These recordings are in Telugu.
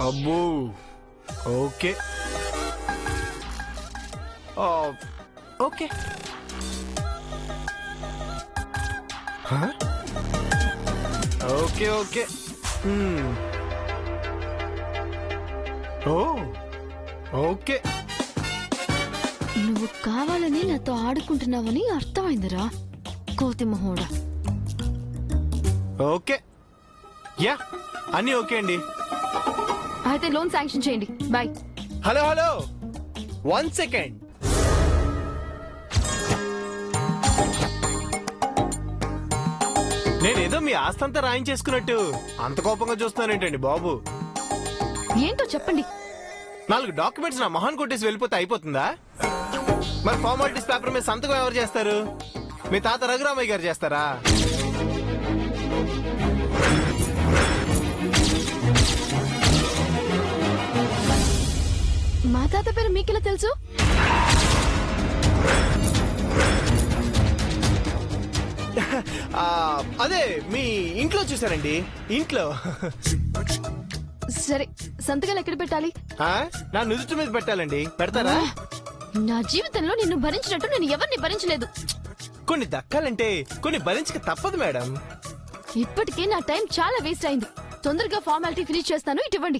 అబ్బో ఓకే ఓకే ఓకే ఓకే ఓ ఓకే నువ్వు కావాలని నాతో ఆడుకుంటున్నావని అర్థమైందిరా కోతి మొహోడా. ఓకే యా అన్నీ ఓకే అండి. అయితే లోన్ శాంక్షన్ చేయండి. బాయ్. Hello hello 1 second. నేనేదో మీ ఆస్తంతా రాయించేసుకున్నట్టు అంత కోపంగా చూస్తున్నానేంటండి బాబు? ఏంటో చెప్పండి. 4 డాక్యుమెంట్స్ నా మొహాన్ కొట్టేసి వెళ్ళిపోతే అయిపోతుందా? మరి ఫార్మాలిటీస్ పేపర్ మీద సంతకం ఎవరు చేస్తారు? మీ తాత రఘురామయ్య గారు చేస్తారా? మా తాత పేరు మీకెలా తెలుసు? అదే మీ ఇంట్లో చూసారండి. ఇంట్లో. సరే, సంతకాలు ఎక్కడ పెట్టాలి? నా నుదుటి మీద పెట్టాలండి. పెడతారా? నా జీవితంలో నిన్ను భరించినట్టు నేను ఎవరిని భరించలేదు. కొన్ని దక్కాలంటే కొన్ని భరించక తప్పదు మేడం. ఇప్పటికే నా టైం చాలా వేస్ట్ అయింది. తొందరగా ఫార్మాలిటీ ఫినిష్ చేస్తాను. ఇటువంటి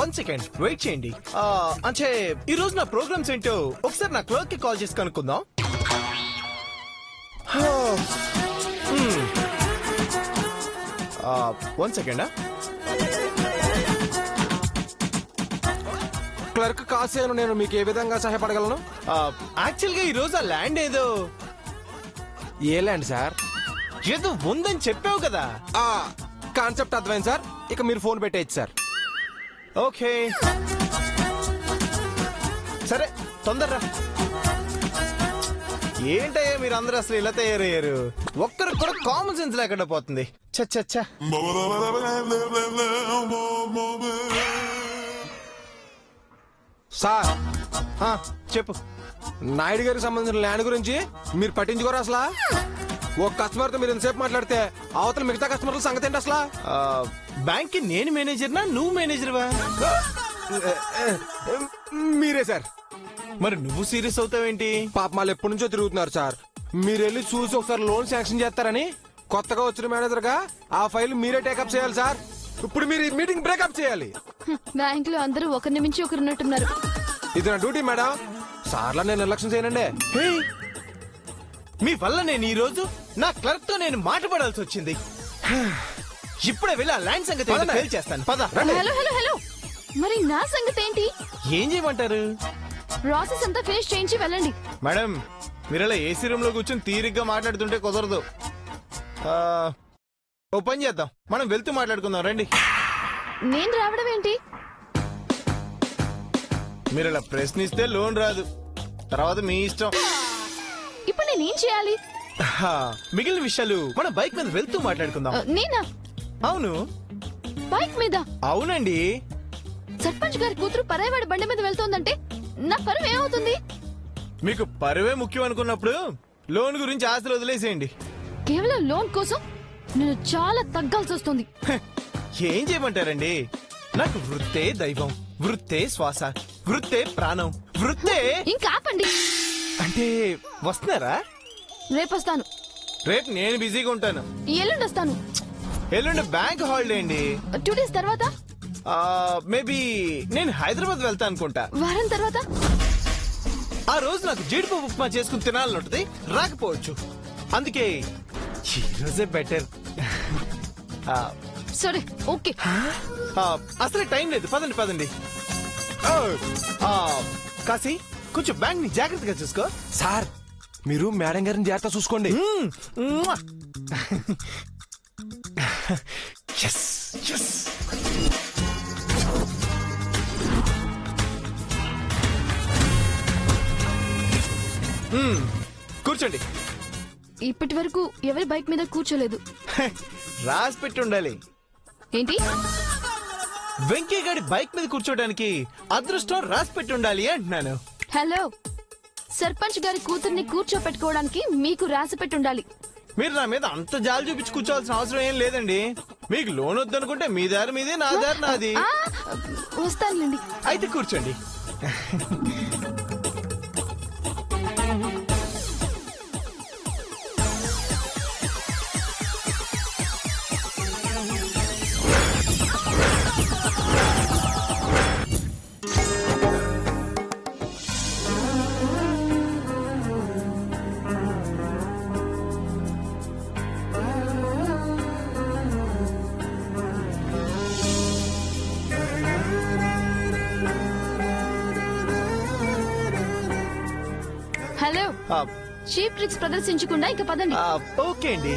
1 సెకండ్ వెయిట్ చేయండి. అంటే ఈ రోజు నా ప్రోగ్రామ్స్ ఏంటో ఒకసారి నా క్లర్క్ కి కాల్ చేసి కనుక్కుందాం. 1 సెకండ్. క్లర్క్ కాసేను, నేను మీకు ఏ విధంగా సహాయపడగలను? యాక్చువల్ గా ఈ రోజు ఆ ల్యాండ్ ఏదో. ఏ ల్యాండ్ సార్? ఏదో ఉందని చెప్పావు కదా. కాన్సెప్ట్ అర్థమైంది సార్. ఇక మీరు ఫోన్ పెట్టేయచ్చు సార్. ఓకే సరే తొందరరా. ఏంటయ్యా మీరు అందరూ అసలు ఇలా తయారయ్యారు? ఒక్కరికి కూడా కామన్ సెన్స్ లేకుండా పోతుంది. చచ్చా సార్ చెప్పు. నాయుడు గారికి సంబంధించిన ల్యాండ్ గురించి మీరు పట్టించుకోరు అసలు. ఒక కస్టమర్ తో మీరు ఎంతసేపు మాట్లాడితే అవతల మిగతా కస్టమర్ల సంగతి ఏంటి అసలు? బ్యాంక్ కి నేను మేనేజర్నా నువ్వు మేనేజర్వా? మీరే సార్. మరి నువ్వు సీరియస్ అవుతావేంటి? పాప వాళ్ళు ఎప్పటి నుంచో తిరుగుతున్నారు సార్. మీరు వెళ్ళి చూసి ఒకసారి లోన్ శాంక్షన్ చేస్తారని కొత్తగా వచ్చిన మేనేజర్ గా ఆ ఫైల్ మీరే టేకప్ చేయాలి సార్. ఇప్పుడు మీరు ఈ మీటింగ్ బ్రేకప్ చేయాలి. బ్యాంక్ లో అందరూ ఒకరిని మించి ఒకరున్నట్టున్నారు. ఇది నా డ్యూటీ మేడం. సార్లా నేను నిర్లక్ష్యం చేయనండి. మీ వల్ల నేను ఈ రోజు నా క్లర్క్ తో నేను మాట్లాడాల్సి వచ్చింది. ఇప్పుడే వెళ్ళి ఆ ల్యాండ్ సంగతి ఫెయిల్ చేస్తాను. పద. హలో హలో హలో, మరి నా సంగతి ఏంటి? ఏం చేయమంటారు? ప్రాసెస్ అంతా ఫినిష్ చేయించి వెళ్ళండి. మేడం మీరు ఇలా ఏసీ రూమ్ లో కూర్చొని తీరిగ్గా మాట్లాడుతుంటే కుదరదు. ఓ పని చేద్దాం, మనం వెళ్తూ మాట్లాడుకుందాం రండి. నేను రావడం ఏంటి? మీరు ఇలా ప్రశ్నిస్తే లోన్ రాదు. తర్వాత మీ ఇష్టం. ఇప్పుడు నేనేం చేయాలి? మిగిలిన విషయాలు మన బైక్ మీద వెళ్తూ మాట్లాడుకుందాం. నేనా? అవును. బైక్ మీద? అవునండి. సర్పంచ్ గారి కూతురు పరాయివాడి బండి మీద వెళ్తోందంటే నా పరువు ఏమవుతుంది? మీకు పరువే ముఖ్యం అనుకున్నప్పుడు లోన్ గురించి ఆశలు వదిలేసేయండి. కేవలం లోన్ కోసం నేను చాలా తగ్గాల్సి వస్తుంది. ఏం చేయమంటారండి? నాకు వృత్తే దైవం, వృత్తే శ్వాస, వృత్తే ప్రాణం, వృత్తే. ఇంకా ఆపండి. అంటే వస్తున్నారా? రేపొస్తాను. రేపు నేను బిజీగా ఉంటాను. ఎల్లుండి వస్తాను. ఎల్లుండి బ్యాంక్ హాలిడే అండి. 2 days తర్వాత? మేబీ నేను హైదరాబాద్ వెళ్తా అనుకుంటా. వారం తర్వాత? ఆ రోజు నాకు జీడిపప్పు ఉప్మా చేసుకుని తినాలని ఉంటుంది, రాకపోవచ్చు. అందుకే ఈ రోజే బెటర్. సరే ఓకే. అసలే టైం లేదు. పదండి పదండి. కాశీ కొంచెం బ్యాంక్ ని జాగ్రత్తగా చూసుకో. సార్ మీరు మేడం గారిని జాగ్రత్త చూసుకోండి. కూర్చోండి. ఇప్పటి వరకు ఎవరి బైక్ మీద కూర్చోలేదు. రాసి పెట్టి ఉండాలి. ఏంటి? వెంకయ్య గారి బైక్ మీద కూర్చోడానికి అదృష్టం రాసి పెట్టి ఉండాలి అంటున్నాను. హలో, సర్పంచ్ గారి కూతుర్ని కూర్చోపెట్టుకోవడానికి మీకు రాసి పెట్టి ఉండాలి. మీరు నా మీద అంత జాలి చూపించి కూర్చోవాల్సిన అవసరం ఏం లేదండి. మీకు లోన్ వద్దనుకుంటే మీ దారి మీదే, నా దారి నాది. ఆ, వస్తానులేండి. అయితే కూర్చోండి. హలో, ఆ, చీప్ ట్రిక్స్ ప్రదర్శించకుండా ఇక పదండి. ఆ, ఓకే అండి.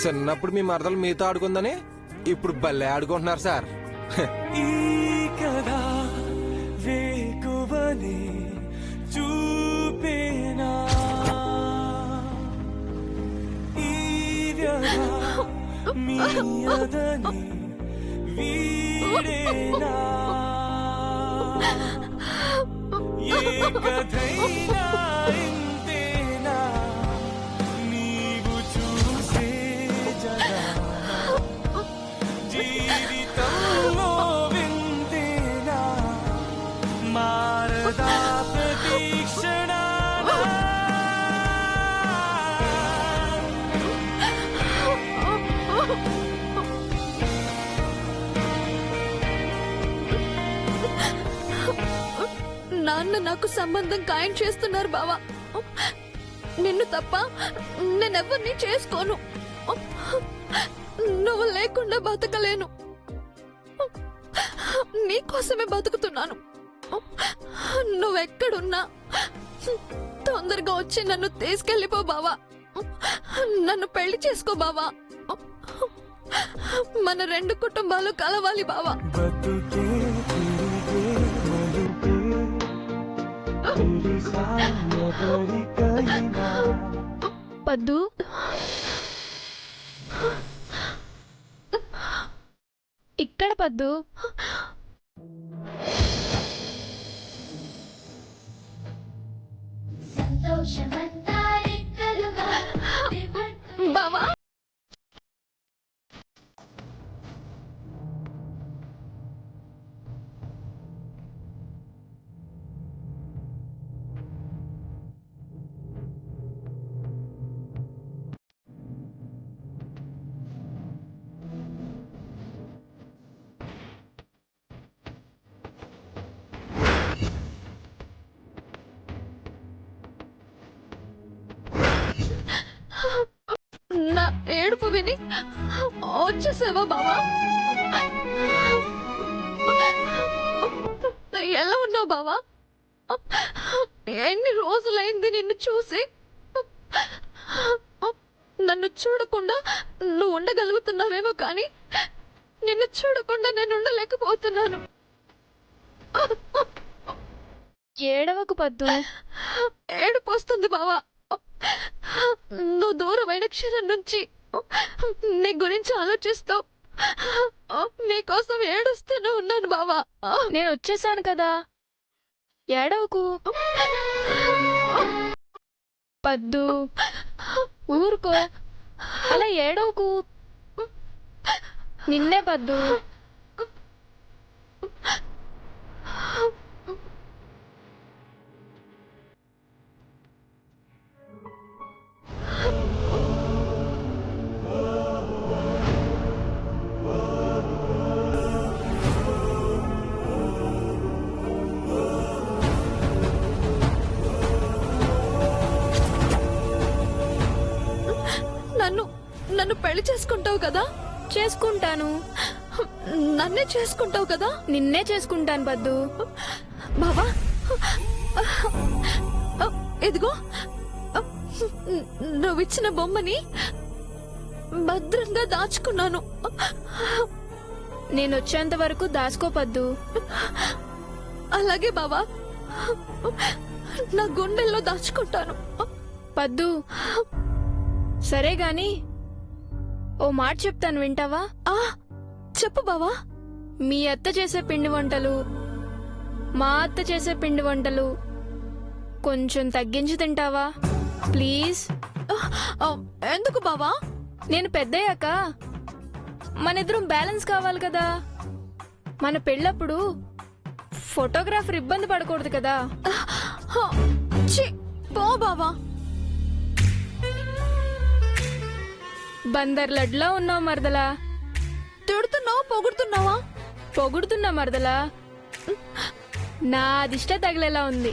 చిన్నప్పుడు మీ మరదలు మీతో ఆడుకుందని ఇప్పుడు భలే ఆడుకుంటున్నారు సార్. ఈ కదా వేకువనే చూపేనా ఈ వ్యధ మీయదని వీడేనా ఏ కథైనా ఇంతేనా నీవు చూసే జగా జీవితంలో వింతేనా మారదా ప్రతీక్షణ నాన్న నాకు సంబంధం ఖాయం చేస్తున్నారు బావా. నిన్ను తప్ప నేనెవరిని చేసుకోను. నువ్వు లేకుండా బతకలేను. నీకోసమే బతుకుతున్నాను. నువ్వెక్కడున్నా తొందరగా వచ్చి నన్ను తీసుకెళ్ళిపో బావా. నన్ను పెళ్లి చేసుకో బావా. మన రెండు కుటుంబాలు కలవాలి బావా. బతుకే తిరిగే మలుపే తెలిసా ఎవరికైనా పద్దు, ఇక్కడ పద్దు. బావా, నా ఏడుపు విని వచ్చేసావా బావా? ఎలా ఉన్నావు బావా? ఎన్ని రోజులైంది నిన్ను చూసి. నన్ను చూడకుండా నువ్వు ఉండగలుగుతున్నావేమో కానీ నిన్ను చూడకుండా నేను ఉండలేకపోతున్నాను. ఏడవకు పద్దు. ఏడుపు వస్తుంది బావా. నువ్వు దూరమైన క్షణం నుంచి నీ గురించి ఆలోచిస్తావు. నీకోసం ఏడుస్తూనే ఉన్నాను బావా. నేను వచ్చేసాను కదా, ఏడవకు పద్దు. ఊరుకో, అలా ఏడవకు. నిన్నే పద్దు. నన్ను పెళ్లి చేసుకుంటావు కదా? చేసుకుంటాను. నన్నే చేసుకుంటావు కదా? నిన్నే చేసుకుంటాను పద్దు. బాబా, ఇదిగో నువ్విచ్చిన బొమ్మని భద్రంగా దాచుకున్నాను. నేను వచ్చేంత వరకు దాచుకోపద్దు. అలాగే బాబా, నా గుండెల్లో దాచుకుంటాను. పద్దు, సరే గాని ఓ మాట చెప్తాను, వింటావా? చెప్పు బావా. మీ అత్త చేసే పిండి వంటలు మా అత్త చేసే పిండి వంటలు కొంచెం తగ్గించి తింటావా ప్లీజ్? ఎందుకు బావా? నేను పెద్దయ్యాక మన ఇద్దరం బ్యాలెన్స్ కావాలి కదా. మన పెళ్ళప్పుడు ఫోటోగ్రాఫర్ ఇబ్బంది పడకూడదు కదా. ఛీ, పో బావా. బందర్ లడ్లా ఉన్నావు మరదలా. తిడుతున్నావా పొగుడుతున్నావా? పొగుడుతున్నా మరదలా. నా దిష్ట తగిలేలా ఉంది.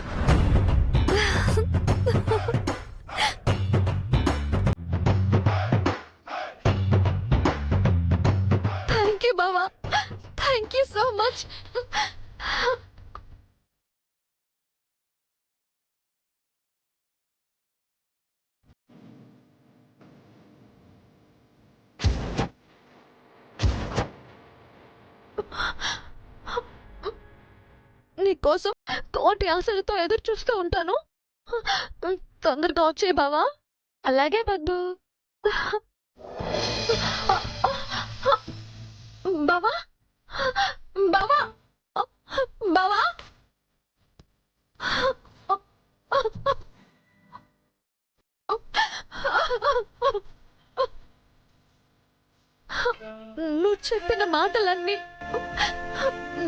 థ్యాంక్ యూ బావా, థ్యాంక్ యూ సో మచ్. నీకోసం కోటి ఆశలతో ఎదురు చూస్తూ ఉంటాను. తొందరగా వచ్చే బావా. అలాగే పద్దు. బావా బావా బావా. నువ్వు చెప్పిన మాటలన్నీ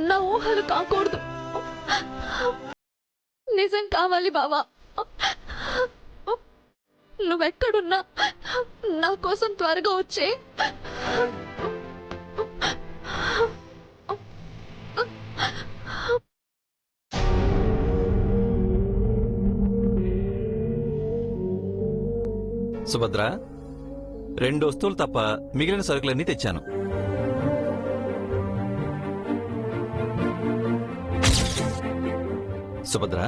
నా ఊహలు కాకూడదు, నిజం కావాలి బావా. నువ్వెక్కడున్నా నా కోసం త్వరగా వచ్చే. సుభద్ర, 2 వస్తువులు తప్ప మిగిలిన సరుకులన్నీ తెచ్చాను. సుభద్ర,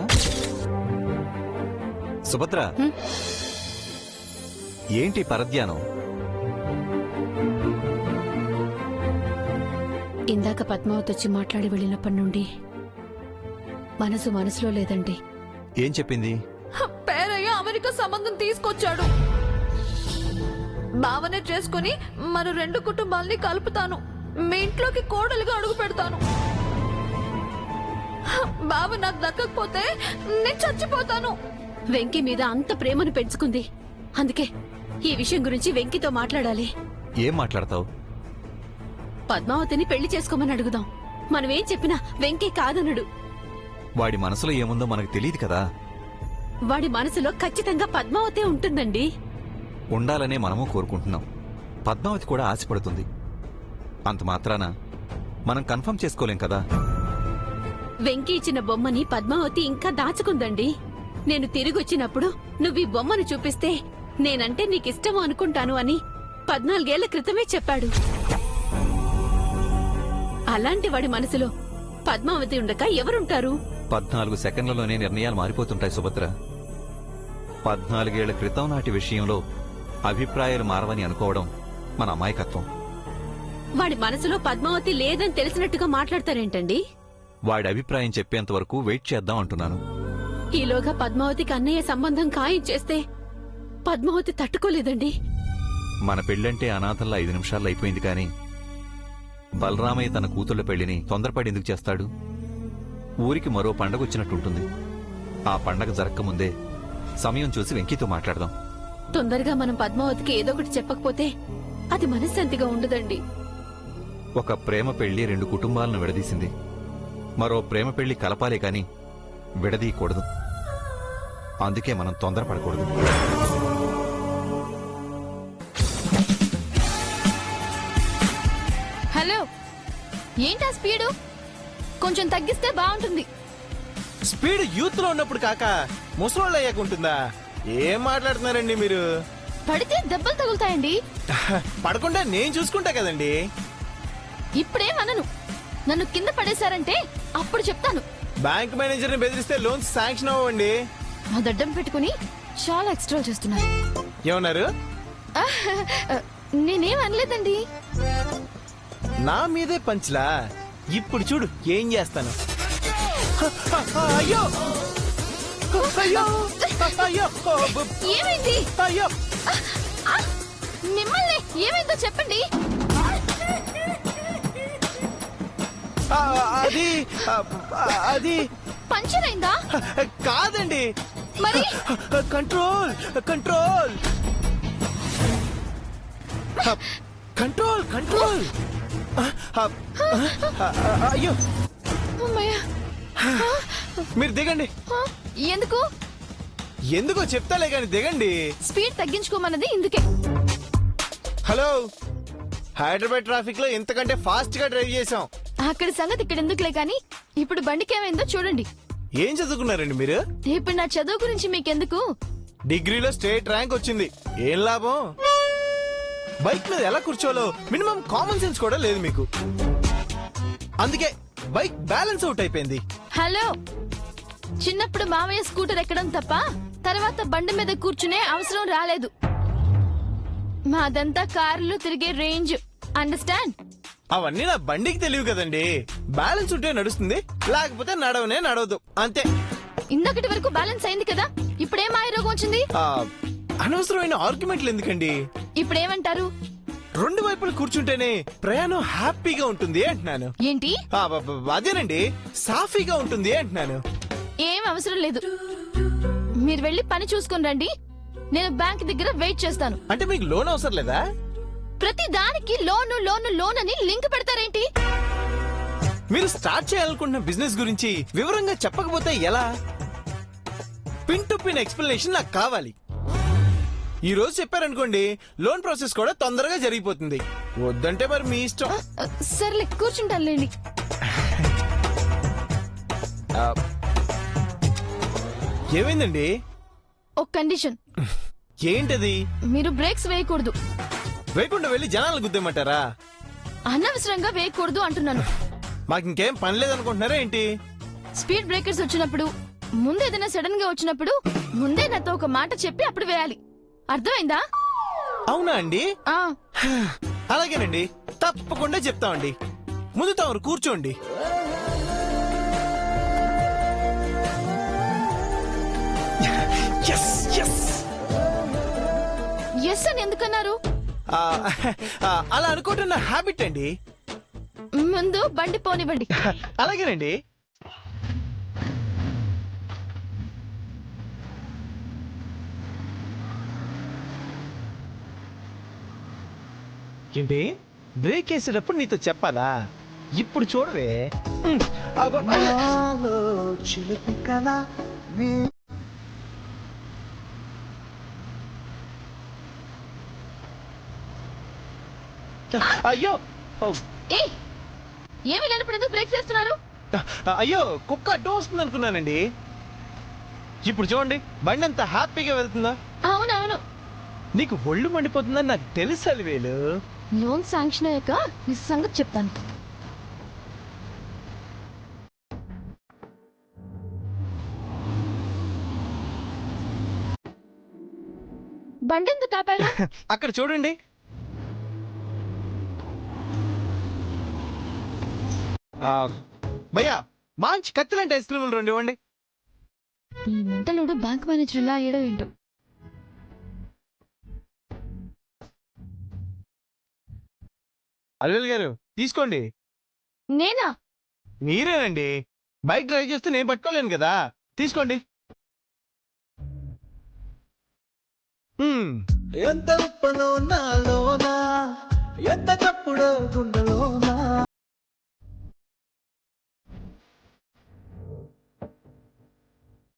సుభద్ర, ఏంటి పరధ్యానం? ఇందాక పద్మావతి వచ్చి మాట్లాడి వెళ్ళినప్పటి నుండి మనసులో లేదండి. ఏం చెప్పింది? పేరయ్య అమెరికా సంబంధం తీసుకొచ్చాడు. బావనే చేసుకుని మన 2 కుటుంబాల్ని కలుపుతాను. మీ ఇంట్లోకి కోడలుగా అడుగు పెడతాను. బావ నాకు దక్కకపోతే నేను చచ్చిపోతాను. వెంకీ మీద అంత ప్రేమను పెంచుకుంది. అందుకే ఈ విషయం గురించి వెంకీతో మాట్లాడాలి. ఏం మాట్లాడతావు? పద్మావతిని పెళ్లి చేసుకోమని అడుగుదాం. మనమేం చెప్పినా వెంకీ కాదనడు. వాడి మనసులో ఏముందో మనకు తెలియదు కదా. వాడి మనసులో ఖచ్చితంగా పద్మావతే ఉంటుందండి. ఉండాలనే మనము కోరుకుంటున్నాం. పద్మావతి కూడా ఆశపడుతుంది. అంత మాత్రాన మనం కన్ఫర్మ్ చేసుకోలేం కదా. వెంకీ ఇచ్చిన బొమ్మని పద్మావతి ఇంకా దాచుకుందండి. నేను తిరిగొచ్చినప్పుడు నువ్వు ఈ బొమ్మను చూపిస్తే నేనంటే నీకిష్టము అనుకుంటాను అని 14 ఏళ్ల క్రితమే చెప్పాడు. అలాంటి వాడి మనసులో పద్మావతి ఉండక ఎవరుంటారు? 14 సెకండ్లలోనే నిర్ణయాలు మారిపోతుంటాయి సుభద్ర. 14 ఏళ్ల క్రితం నాటి విషయంలో అభిప్రాయాలు మారవని అనుకోవడం మన అమాయకత్వం. వాడి మనసులో పద్మావతి లేదని తెలిసినట్టుగా మాట్లాడతారేంటండి? వాడి అభిప్రాయం చెప్పేంత వరకు వెయిట్ చేద్దాం అంటున్నాను. ఈలోగా పద్మావతికి అన్నయ్య సంబంధం ఖాయం చేస్తే పద్మావతి తట్టుకోలేదండి. మన పెళ్ళంటే అనాథల్లా 5 నిమిషాల్లో అయిపోయింది కానీ బలరామయ్య తన కూతుళ్ల పెళ్లిని తొందరపడి ఎందుకు చేస్తాడు? ఊరికి మరో పండగ వచ్చినట్టుంటుంది. ఆ పండగ జరగకముందే సమయం చూసి వెంకీతో మాట్లాడదాం. తొందరగా మనం పద్మావతికి ఏదో ఒకటి చెప్పకపోతే అది మనశ్శాంతిగా ఉండదండి. ఒక ప్రేమ పెళ్లి 2 కుటుంబాలను విడదీసింది. మరో ప్రేమ పెళ్లి కలపాలే కాని విడదీయకూడదు. అందుకే మనం తొందరపడకూడదు. హలో, ఏంటా స్పీడు? కొంచెం తగ్గిస్తే బాగుంటుంది. స్పీడ్ యూత్ లో ఉన్నప్పుడు కాక ముసలోళ్ళు అయ్యాక ఉంటుందా? ఏం మాట్లాడుతున్నారండి మీరు? పడితే దెబ్బలు తగులుతాయండి. పడకుండా నేను చూసుకుంటా కదండి. ఇప్పుడేమనను, నన్ను కింద పడేశారంటే అప్పుడు చెప్తాను. బ్యాంక్ మేనేజర్ ని బెదిరిస్తే లోన్స్ శాంక్షన్ అవ్వండి. మా దడ్డం పెట్టుకుని చాలా ఎక్స్ట్రా చేస్తున్నారు. ఏమన్నారు? నేనేం అనలేదండి. నా మీదే పంచ్లా. ఇప్పుడు చూడు ఏం చేస్తాను. అయ్యో అయ్యో అయ్యో ఏమైంది? అయ్యో మిమ్మల్ని ఏమైందో చెప్పండి. అది అది పంచర్ అయిందా? కాదండి, మరి కంట్రోల్ కంట్రోల్ కంట్రోల్ కంట్రోల్. అయ్యో, అమ్మయ్య. మీరు దిగండి. ఎందుకు? ఎందుకో చెప్తాలే కానీ దిగండి. స్పీడ్ తగ్గించుకోమన్నది ఇందుకే. హలో, హైదరాబాద్ ట్రాఫిక్ లో ఇంతకంటే ఫాస్ట్ గా డ్రైవ్ చేసాం. అక్కడి సంగతి ఇక్కడ ఎందుకులే కానీ ఇప్పుడు బండికి ఏమైందో చూడండి. ఏం చదువుకున్నారండి మీరు? ఇప్పుడు నా చదువు గురించి మీకెందుకు? డిగ్రీలో స్టేట్ ర్యాంక్ వచ్చింది, ఏం లాభం? బైక్ మీద ఎలా కూర్చోవాలో మినిమం కామన్ సెన్స్ కూడా లేదు మీకు. అందుకే బైక్ బ్యాలెన్స్ అవుట్ అయిపోయింది. హలో, చిన్నప్పుడు మామయ్య స్కూటర్ ఎక్కడం తప్ప తర్వాత బండి మీద కూర్చునే అవసరం రాలేదు. మాదంతా కారులో తిరిగే రేంజ్. అండర్స్టాండ్? అవన్నీ నా బండికి తెలియదు కదండి. బ్యాలెన్స్ ఉంటే నడుస్తుంది, లేకపోతే నడవనే నడవదు, అంతే. ఇందకటి వరకు బ్యాలెన్స్ అయింది కదా, ఇప్పుడేం మాయ రోగం వచ్చింది? అనవసరమైన ఆర్గ్యుమెంట్లు ఎందుకండి? ఇప్పుడేమంటారు? రెండు వైపులు కూర్చుంటేనే ప్రయాణం హ్యాపీగా ఉంటుంది అంటున్నాను. ఏంటి? అదేనండి, సాఫీగా ఉంటుంది అంటున్నాను. ఏం అవసరం లేదు, మీరు వెళ్ళి పని చూసుకొని రండి. నేను బ్యాంక్ దగ్గర వెయిట్ చేస్తాను. అంటే మీకు లోన్ అవసరం లేదా? ప్రతి దానికి లోను లోను లోన్ అని లింక్ పెడతారేంటి? మీరు స్టార్ట్ చేయాలనుకుంటున్న బిజినెస్ గురించి వివరంగా చెప్పకపోతే ఎలా? పిన్ టు పిన్ ఎక్స్ప్లెనేషన్ నాకు కావాలి. ఈ రోజు చెప్పారనుకోండి, లోన్ ప్రాసెస్ కూడా తొందరగా జరిగిపోతుంది. వద్దంటే మరి మీ ఇష్టం. సర్లే, కూర్చుంటానులేండి. ఏమైందండి? ఒక కండిషన్. ఏంటది? మీరు బ్రేక్స్ వేయకూడదు. వేయకుండా వెళ్ళి జనాలు గుద్దేమంటారా? అనవసరంగా వేయకూడదు అంటున్నాను. మాకు ఇంకేం పని లేదనుకుంటున్నారా ఏంటి? స్పీడ్ బ్రేకర్స్ వచ్చినప్పుడు, ముందు ఏదైనా సడన్ గా వచ్చినప్పుడు ముందే నాతో ఒక మాట చెప్పి అప్పుడు వేయాలి. అర్థమైందా? అవునా అండి? ఆ అలాగేనండి, తప్పకుండా చెప్తామండి. ముందు తమరు కూర్చోండి. ఎస్ అని ఎందుకన్నారు? అలా అనుకోవటం నా హ్యాబిట్ అండి. ముందు బండి పోనివ్వండి. అలాగేనండి. ఏంటి, బ్రేక్ వేసేటప్పుడు నీతో చెప్పాలా? ఇప్పుడు చూడవే. అయ్యో, ఏయ్, ఏమీ లేనప్పుడు ఎందుకు బ్రేక్ చేస్తున్నారు? అయ్యో, కుక్క అడ్డు వస్తుంది అనుకున్నానండి. ఇప్పుడు చూడండి, బండి అంత హ్యాపీగా వెళ్తుందా? అవునవును. నీకు ఒళ్ళు మండిపోతుందని నాకు తెలుసు అలివేలు. లోన్ శాంక్షన్ అయ్యాక నీ సంగతి చెప్తాను. బండి ఎందుకు ఆపారు? అక్కడ చూడండి. భయ్యా, మంచి కత్తిలాంటి ఐస్ క్రీములు రెండు ఇవ్వండి. ఈ వంటలోడు బ్యాంక్ మేనేజర్ ఇలా ఏడో ఏంటో. అల్వేల్ గారు తీసుకోండి. నేనా? మీరేనండి. బైక్ డ్రైవ్ చేస్తే నేను పట్టుకోలేను కదా, తీసుకోండి. ఎంత ఉప్పలో నాలోనా, ఎంత చప్పుడో గుండెలోనా.